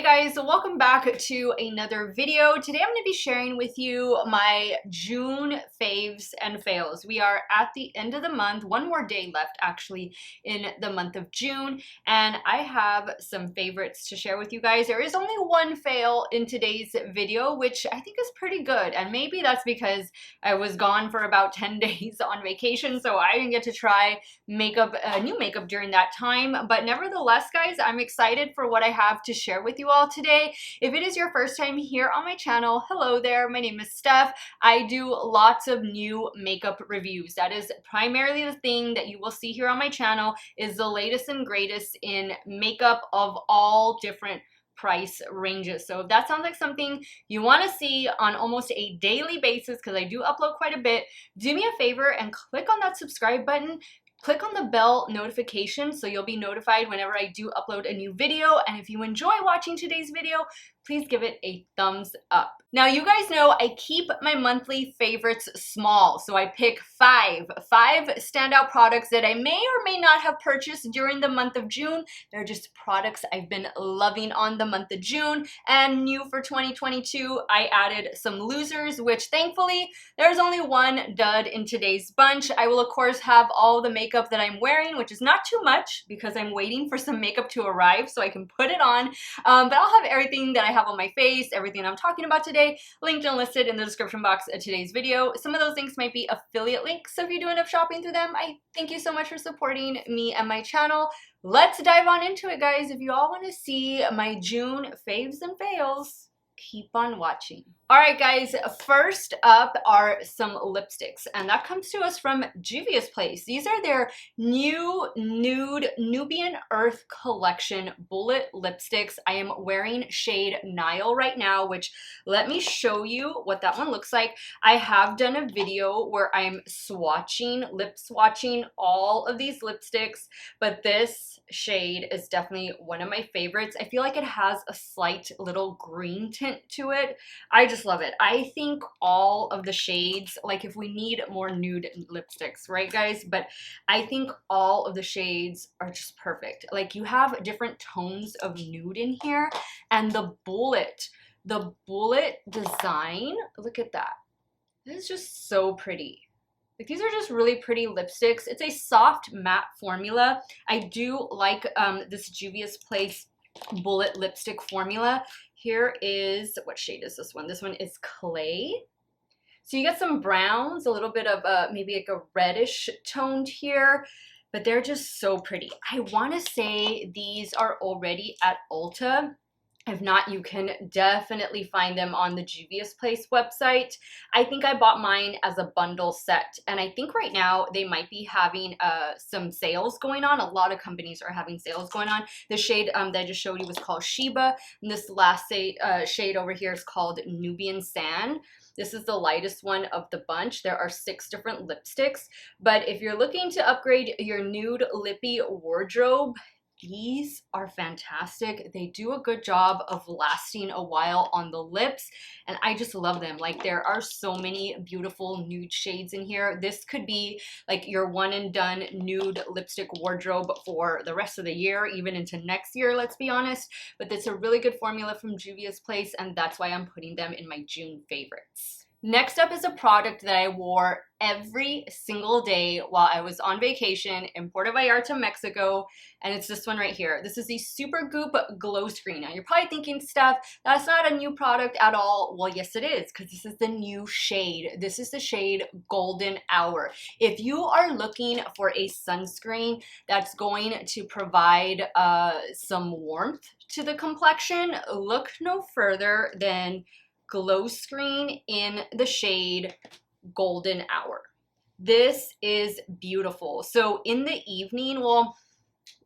Hey guys, welcome back to another video. Today I'm going to be sharing with you my June faves and fails. We are at the end of the month, one more day left actually in the month of June, and I have some favorites to share with you guys. There is only one fail in today's video, which I think is pretty good, and maybe that's because I was gone for about 10 days on vacation, so I didn't get to try makeup, new makeup during that time. But nevertheless, guys, I'm excited for what I have to share with you all today. If it is your first time here on my channel, hello there, my name is Steph. I do lots of new makeup reviews. That is primarily the thing that you will see here on my channel, is the latest and greatest in makeup of all different price ranges. So if that sounds like something you want to see on almost a daily basis, because I do upload quite a bit, do me a favor and click on that subscribe button. Click on the bell notification so you'll be notified whenever I do upload a new video. And if you enjoy watching today's video, please give it a thumbs up. Now, you guys know I keep my monthly favorites small, so I pick five standout products that I may or may not have purchased during the month of June. They're just products I've been loving on the month of June. And new for 2022, I added some losers, which thankfully there's only one dud in today's bunch. I will of course have all the makeup that I'm wearing, which is not too much because I'm waiting for some makeup to arrive so I can put it on. But I'll have everything that I have on my face, everything I'm talking about today, linked and listed in the description box of today's video. Some of those links might be affiliate links, so if you do end up shopping through them, I thank you so much for supporting me and my channel. Let's dive on into it, guys. If you all want to see my June faves and fails, keep on watching. All right, guys, first up are some lipsticks, and that comes to us from Juvia's place. These are their new nude Nubian Earth collection bullet lipsticks. I am wearing shade Nile right now, which let me show you what that one looks like. I have done a video where I'm lip swatching all of these lipsticks, but this shade is definitely one of my favorites. I feel like it has a slight little green tint to it. I just love it. I think all of the shades, like if we need more nude lipsticks, right guys? But I think all of the shades are just perfect. Like you have different tones of nude in here, and the bullet design, look at that. It's just so pretty. Like these are just really pretty lipsticks. It's a soft matte formula. I do like this Juvia's Place bullet lipstick formula. Here is, what shade is this one? This one is Clay. So you get some browns, a little bit of maybe like a reddish toned here, but they're just so pretty. I want to say these are already at Ulta. If not, you can definitely find them on the Juvia's Place website. I think I bought mine as a bundle set, and I think right now they might be having some sales going on. A lot of companies are having sales going on. The shade that I just showed you was called Sheba, and this last shade over here is called Nubian Sand. This is the lightest one of the bunch. There are 6 different lipsticks, but if you're looking to upgrade your nude lippy wardrobe, these are fantastic. They do a good job of lasting a while on the lips, and I just love them. Like there are so many beautiful nude shades in here. This could be like your one and done nude lipstick wardrobe for the rest of the year, even into next year, let's be honest. But it's a really good formula from Juvia's Place, and that's why I'm putting them in my June favorites. Next up is a product that I wore every single day while I was on vacation in Puerto Vallarta, Mexico, and it's this one right here. This is the Supergoop Glowscreen. Now you're probably thinking, Steph, that's not a new product at all. Well, yes it is, because this is the new shade. This is the shade Golden Hour. If you are looking for a sunscreen that's going to provide some warmth to the complexion, look no further than Glowscreen in the shade Golden Hour. This is beautiful. So in the evening, well,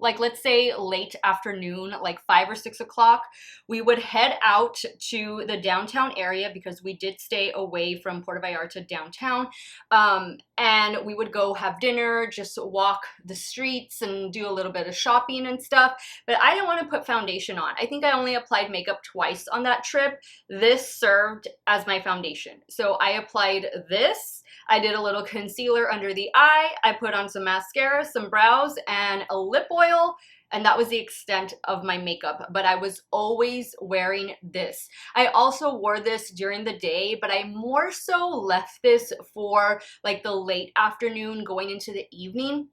like let's say late afternoon, like 5 or 6 o'clock, we would head out to the downtown area because we did stay away from Puerto Vallarta downtown, and we would go have dinner, just walk the streets and do a little bit of shopping and stuff. But I didn't want to put foundation on. I think I only applied makeup twice on that trip. This served as my foundation. So I applied this, I did a little concealer under the eye, I put on some mascara, some brows, and a lip oil, and that was the extent of my makeup, but I was always wearing this. I also wore this during the day, but I more so left this for like the late afternoon going into the evening,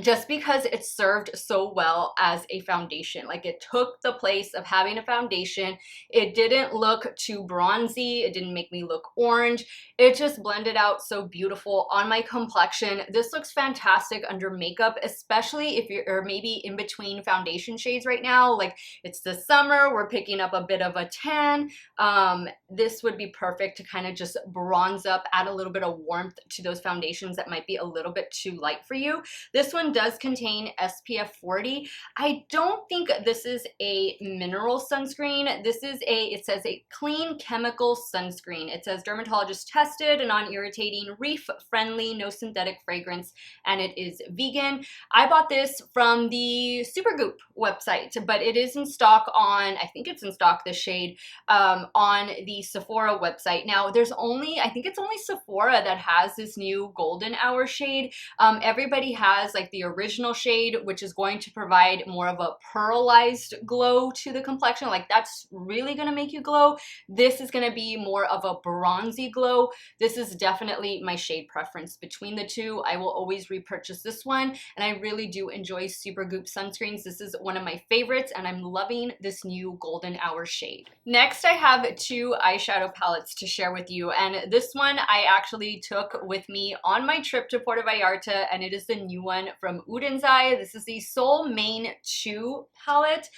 just because it served so well as a foundation. Like, it took the place of having a foundation. It didn't look too bronzy. It didn't make me look orange. It just blended out so beautiful on my complexion. This looks fantastic under makeup, especially if you're maybe in between foundation shades right now. Like, it's the summer, we're picking up a bit of a tan. This would be perfect to kind of just bronze up, add a little bit of warmth to those foundations that might be a little bit too light for you. This one does contain SPF 40. I don't think this is a mineral sunscreen. This is it says a clean chemical sunscreen. It says dermatologist tested, non-irritating, reef friendly, no synthetic fragrance, and it is vegan. I bought this from the Supergoop website, but it is in stock on, I think it's in stock, this shade, on the Sephora website. Now, I think it's only Sephora that has this new golden hour shade. Everybody has like the original shade, which is going to provide more of a pearlized glow to the complexion. Like, that's really going to make you glow. This is going to be more of a bronzy glow. This is definitely my shade preference between the two. I will always repurchase this one, and I really do enjoy Supergoop sunscreens. This is one of my favorites, and I'm loving this new golden hour shade. Next, I have two eyeshadow palettes to share with you, and this one I actually took with me on my trip to Puerto Vallarta, and it is the new one from Oden's. This is the Solmane 2 palette.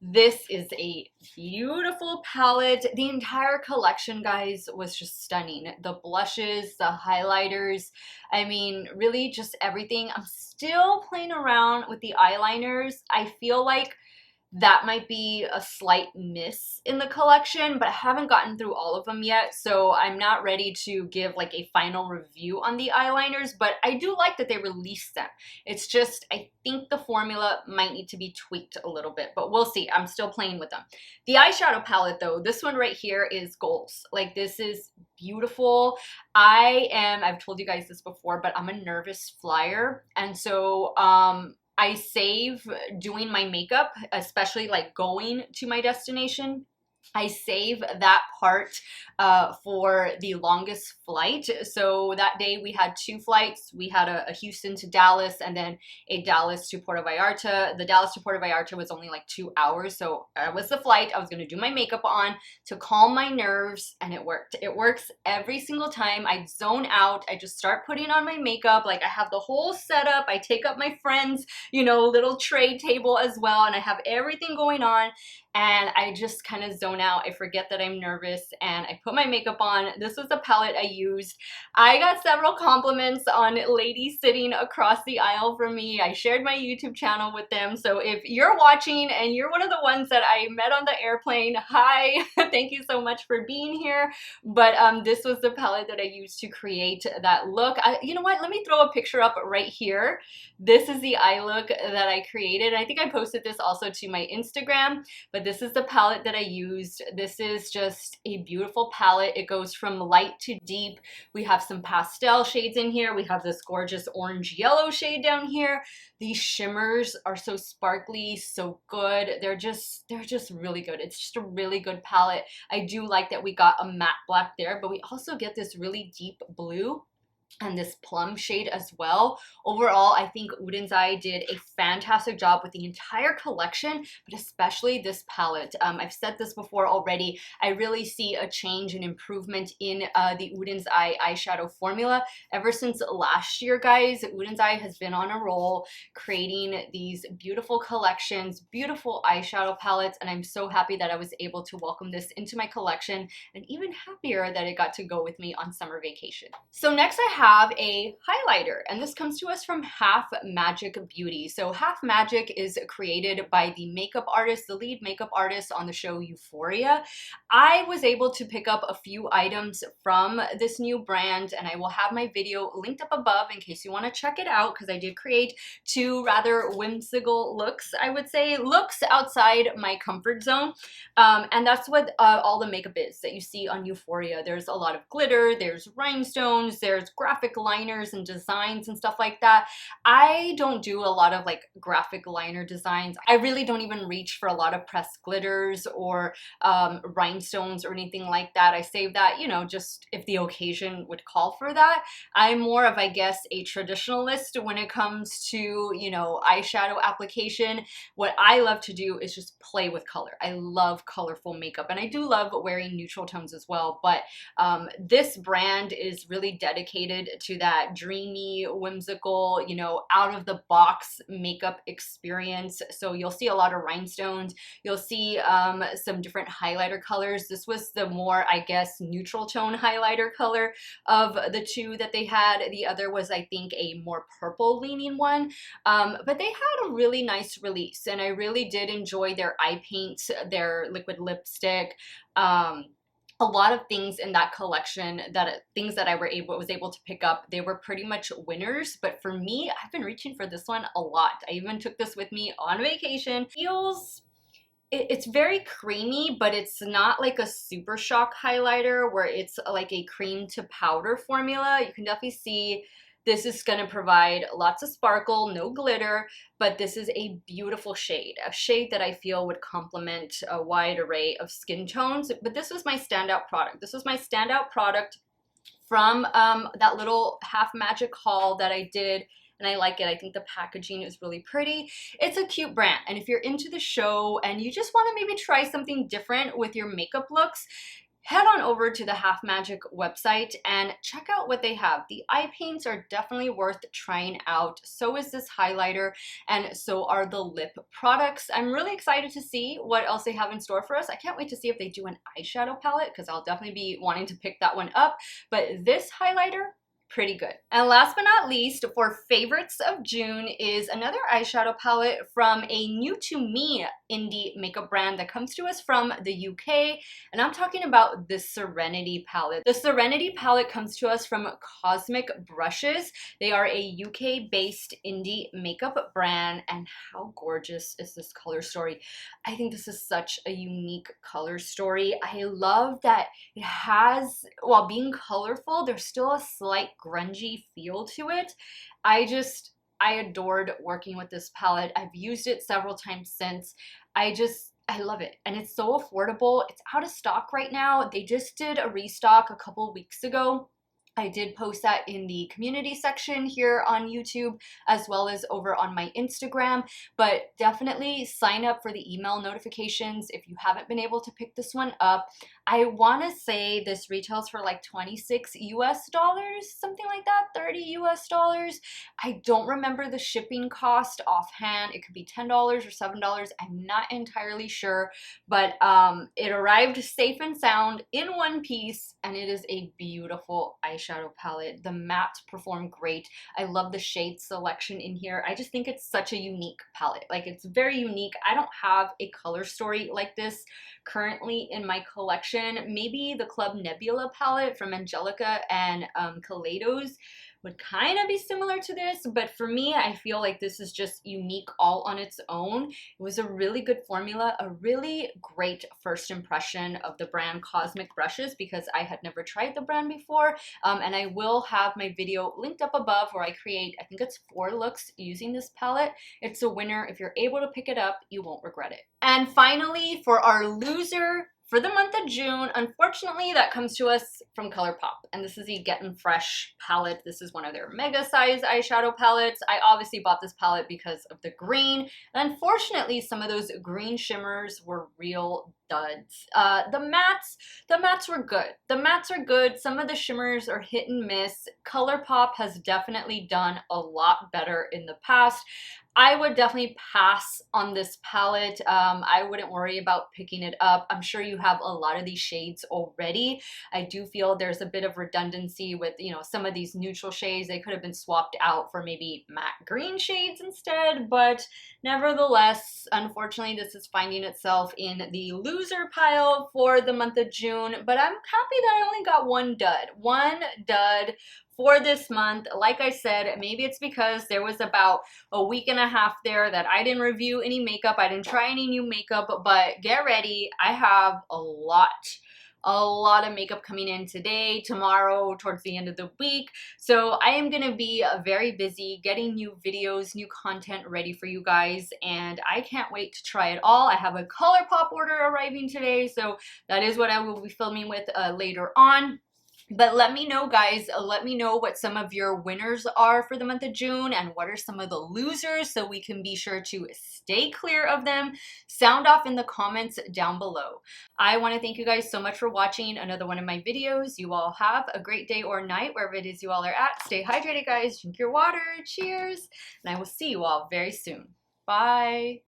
This is a beautiful palette. The entire collection, guys, was just stunning. The blushes, the highlighters, I mean, really just everything. I'm still playing around with the eyeliners. I feel like that might be a slight miss in the collection, but I haven't gotten through all of them yet, so I'm not ready to give like a final review on the eyeliners, but I do like that they released them. It's just, I think the formula might need to be tweaked a little bit, but we'll see. I'm still playing with them. The eyeshadow palette, though, this one right here is goals. Like, this is beautiful. I've told you guys this before, but I'm a nervous flyer, and so I save doing my makeup, especially like going to my destination. I save that part for the longest flight. So that day we had two flights. We had a Houston to Dallas and then a Dallas to Puerto Vallarta. The Dallas to Puerto Vallarta was only like 2 hours. So that was the flight. I was going to do my makeup on to calm my nerves, and it worked. It works every single time. I zone out. I just start putting on my makeup. Like, I have the whole setup. I take up my friend's, little tray table as well, and I have everything going on. And I just kind of zone out. I forget that I'm nervous, and I put my makeup on. This was the palette I used. I got several compliments on ladies sitting across the aisle from me. I shared my YouTube channel with them. So if you're watching and you're one of the ones that I met on the airplane, hi, thank you so much for being here. But this was the palette that I used to create that look. You know what? Let me throw a picture up right here. This is the eye look that I created. I think I posted this also to my Instagram, but this is the palette that I used. This is just a beautiful palette. It goes from light to deep. We have some pastel shades in here. We have this gorgeous orange yellow shade down here. These shimmers are so sparkly, so good. They're just really good. It's just a really good palette. I do like that we got a matte black there, but we also get this really deep blue and this plum shade as well. Overall, I think Oden's Eye did a fantastic job with the entire collection, but especially this palette. I've said this before already. I really see a change and improvement in the Oden's Eye eyeshadow formula. Ever since last year, guys, Oden's Eye has been on a roll creating these beautiful collections, beautiful eyeshadow palettes, and I'm so happy that I was able to welcome this into my collection, and even happier that it got to go with me on summer vacation. So next I have a highlighter, and this comes to us from Half Magic Beauty. So Half Magic is created by the makeup artist, the lead makeup artist on the show Euphoria. I was able to pick up a few items from this new brand, and I will have my video linked up above in case you want to check it out, because I did create two rather whimsical looks, I would say, looks outside my comfort zone. And that's what all the makeup is that you see on Euphoria. There's a lot of glitter, there's rhinestones, there's graphic graphic liners and designs and stuff like that. I don't do a lot of like graphic liner designs. I really don't even reach for a lot of pressed glitters or rhinestones or anything like that. I save that, you know, just if the occasion would call for that. I'm more of, I guess, a traditionalist when it comes to, you know, eyeshadow application. What I love to do is just play with color. I love colorful makeup, and I do love wearing neutral tones as well, but this brand is really dedicated to that dreamy, whimsical, you know, out of the box makeup experience. So you'll see a lot of rhinestones. You'll see some different highlighter colors. This was the more, I guess, neutral tone highlighter color of the two that they had. The other was, I think, a more purple leaning one. But they had a really nice release, and I really did enjoy their eye paint, their liquid lipstick, a lot of things in that collection, things that I was able to pick up. They were pretty much winners, but for me, I've been reaching for this one a lot. I even took this with me on vacation. It's very creamy, but it's not like a super shock highlighter where it's like a cream to powder formula. You can definitely see this is going to provide lots of sparkle, no glitter, but this is a beautiful shade, a shade that I feel would complement a wide array of skin tones. But this was my standout product. This was my standout product from that little Half Magic haul that I did, and I like it. I think the packaging is really pretty. It's a cute brand, and if you're into the show and you just want to maybe try something different with your makeup looks, head on over to the Half Magic website and check out what they have. The eye paints are definitely worth trying out. So is this highlighter, and so are the lip products. I'm really excited to see what else they have in store for us. I can't wait to see if they do an eyeshadow palette, because I'll definitely be wanting to pick that one up. But this highlighter, pretty good. And last but not least, for favorites of June is another eyeshadow palette from a new to me indie makeup brand that comes to us from the UK, and I'm talking about the Serenity palette. The Serenity palette comes to us from Cosmic Brushes. They are a UK-based indie makeup brand, and how gorgeous is this color story? I think this is such a unique color story. I love that it has, while being colorful, there's still a slight grungy feel to it. I adored working with this palette. I've used it several times since. I love it, and it's so affordable. It's out of stock right now. They just did a restock a couple weeks ago. I did post that in the community section here on YouTube, as well as over on my Instagram, but definitely sign up for the email notifications if you haven't been able to pick this one up. I want to say this retails for like $26 US, something like that, $30 US. I don't remember the shipping cost offhand. It could be $10 or $7. I'm not entirely sure, but it arrived safe and sound in one piece, and it is a beautiful eyeshadow palette. The mattes perform great. I love the shade selection in here. I just think it's such a unique palette. Like, it's very unique. I don't have a color story like this currently in my collection. Maybe the Club Nebula palette from Angelica and Kaleidos would kind of be similar to this, but for me, I feel like this is just unique all on its own. It was a really good formula, a really great first impression of the brand Cosmic Brushes, because I had never tried the brand before, and I will have my video linked up above where I create, I think it's 4 looks using this palette. It's a winner. If you're able to pick it up, you won't regret it. And finally, for our loser for the month of June, unfortunately, that comes to us from ColourPop, and this is the Gettin' Fresh palette. This is one of their mega size eyeshadow palettes. I obviously bought this palette because of the green, and unfortunately, some of those green shimmers were real duds. The mattes were good. The mattes are good. Some of the shimmers are hit and miss. ColourPop has definitely done a lot better in the past. I would definitely pass on this palette. I wouldn't worry about picking it up. I'm sure you have a lot of these shades already. I do feel there's a bit of redundancy with, you know, some of these neutral shades. They could have been swapped out for maybe matte green shades instead, but nevertheless, unfortunately, this is finding itself in the loser pile for the month of June, but I'm happy that I only got one dud for this month. Like I said, maybe it's because there was about a week and a half there that I didn't review any makeup. I didn't try any new makeup, but get ready. I have a a lot of makeup coming in today, tomorrow, towards the end of the week. So I am gonna be very busy getting new videos, new content ready for you guys, and I can't wait to try it all. I have a ColourPop order arriving today, so that is what I will be filming with later on. But let me know, guys, let me know what some of your winners are for the month of June and what are some of the losers, so we can be sure to stay clear of them. Sound off in the comments down below. I want to thank you guys so much for watching another one of my videos. You all have a great day or night wherever it is you all are at. Stay hydrated, guys. Drink your water. Cheers. And I will see you all very soon. Bye.